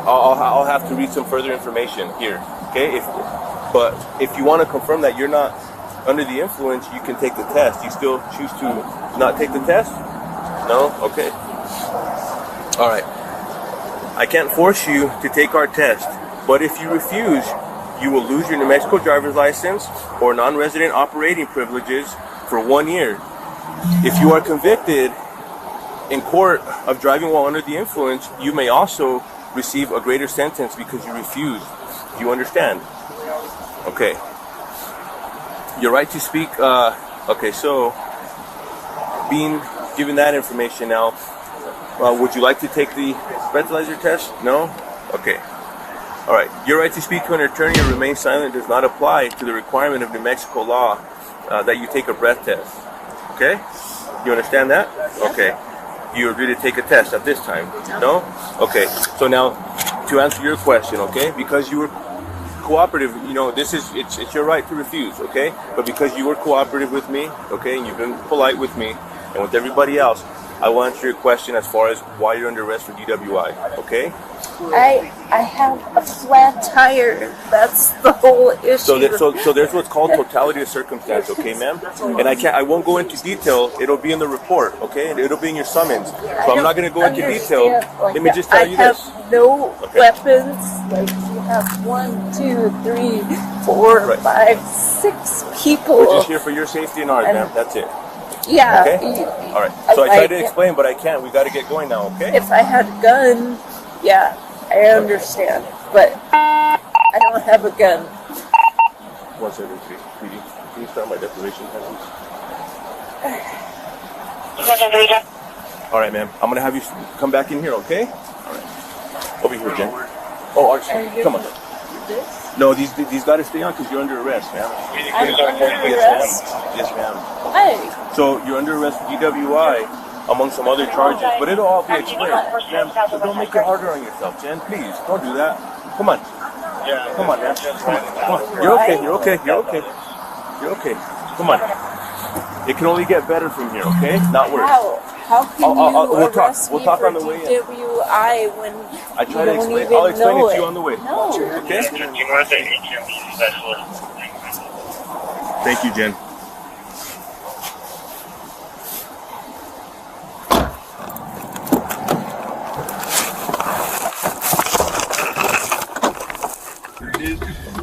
I'll have to read some further information here. Okay. But if you want to confirm that you're not under the influence, you can take the test. You still choose to not take the test? No? Okay. All right. I can't force you to take our test, but if you refuse, you will lose your New Mexico driver's license or non-resident operating privileges for 1 year. If you are convicted in court of driving while under the influence, you may also receive a greater sentence because you refused. Do you understand? Okay. Your right to speak. Okay, so being given that information now, would you like to take the breathalyzer test? No? Okay. All right. Your right to speak to an attorney or remain silent does not apply to the requirement of New Mexico law that you take a breath test. Okay? You understand that? Okay. You agree to take a test at this time? No? Okay. So now, to answer your question, okay? Because you were cooperative, you know, it's your right to refuse, okay? But because you were cooperative with me, okay, and you've been polite with me and with everybody else, I will answer your question as far as why you're under arrest for DUI, okay? I have a flat tire. That's the whole issue. So there's what's called totality of circumstance, okay, ma'am? And I won't go into detail. It'll be in the report, okay? And it'll be in your summons. So I'm not going to go into detail. Let me just tell you this. I have no weapons. Like you have 1, 2, 3, 4, 5, 6 people. We're just here for your safety and ours, ma'am. That's it. Yeah. Okay? All right. So I tried to explain, but I can't. We got to get going now, okay? If I had a gun, yeah, I understand. But I don't have a gun. 173. PD, can you start my declaration, please? All right, ma'am. I'm going to have you come back in here, okay? All right. Over here, Jen. Oh, Archie, come on. No, these got to stay on because you're under arrest, ma'am. I'm under arrest? Yes, ma'am. Why? So you're under arrest for DUI among some other charges, but it'll all be explained. Ma'am, so don't make it harder on yourself, Jen. Please, don't do that. Come on. Come on, ma'am. Come on. You're okay. You're okay. You're okay. You're okay. Come on. It can only get better from here, okay? Not worse. How can you arrest we'll talk me on the for way in. DUI when I try to you don't explain. even I'll explain know it to you on the way. No. Okay? Thank you, Jen.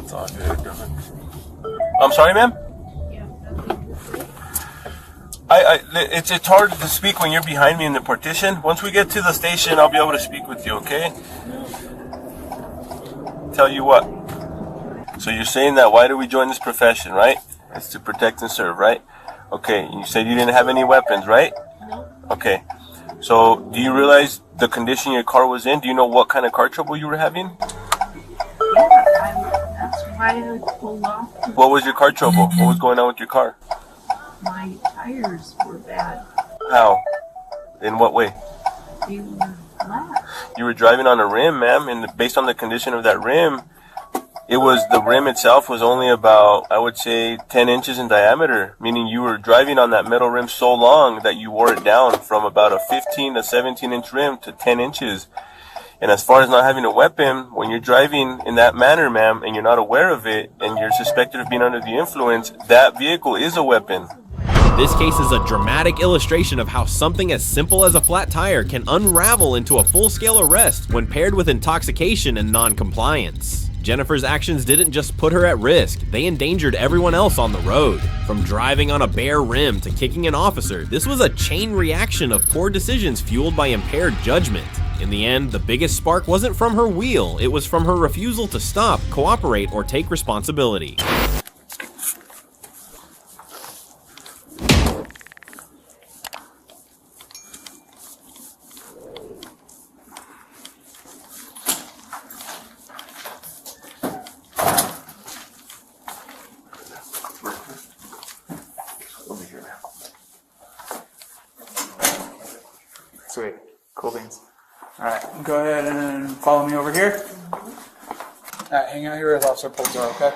It's all good, done. I'm sorry, ma'am? It's hard to speak when you're behind me in the partition. Once we get to the station, I'll be able to speak with you, okay? Tell you what. So you're saying that why do we join this profession, right? It's to protect and serve, right? Okay, you said you didn't have any weapons, right? No. Okay. So do you realize the condition your car was in? Do you know what kind of car trouble you were having? Yeah, that's why I pulled off. What was your car trouble? What was going on with your car? My tires were bad. How? In what way? They were flat. You were driving on a rim, ma'am, and based on the condition of that rim, the rim itself was only about, I would say, 10 inches in diameter, meaning you were driving on that metal rim so long that you wore it down from about a 15 to 17 inch rim to 10 inches. And as far as not having a weapon, when you're driving in that manner, ma'am, and you're not aware of it, and you're suspected of being under the influence, that vehicle is a weapon. This case is a dramatic illustration of how something as simple as a flat tire can unravel into a full-scale arrest when paired with intoxication and non-compliance. Jennifer's actions didn't just put her at risk, they endangered everyone else on the road. From driving on a bare rim to kicking an officer, this was a chain reaction of poor decisions fueled by impaired judgment. In the end, the biggest spark wasn't from her wheel, it was from her refusal to stop, cooperate, or take responsibility. Sweet. Cool beans. Alright, go ahead and follow me over here. Alright, hang out here as Officer pulls her, okay?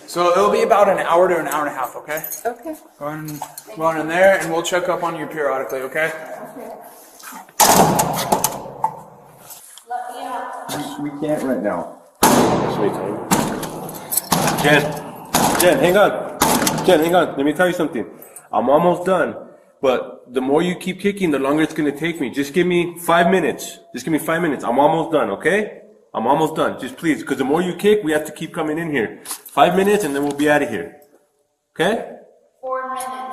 So it'll be about an hour to an hour and a half, okay? Okay. Go on in there, and we'll check up on you periodically, okay? We can't right now. Jen, hang on. Jen, hang on. Let me tell you something. I'm almost done. But the more you keep kicking, the longer it's going to take me. Just give me 5 minutes. Just give me 5 minutes. I'm almost done, okay? I'm almost done. Just please, because the more you kick, we have to keep coming in here. 5 minutes, and then we'll be out of here. Okay? 4 minutes.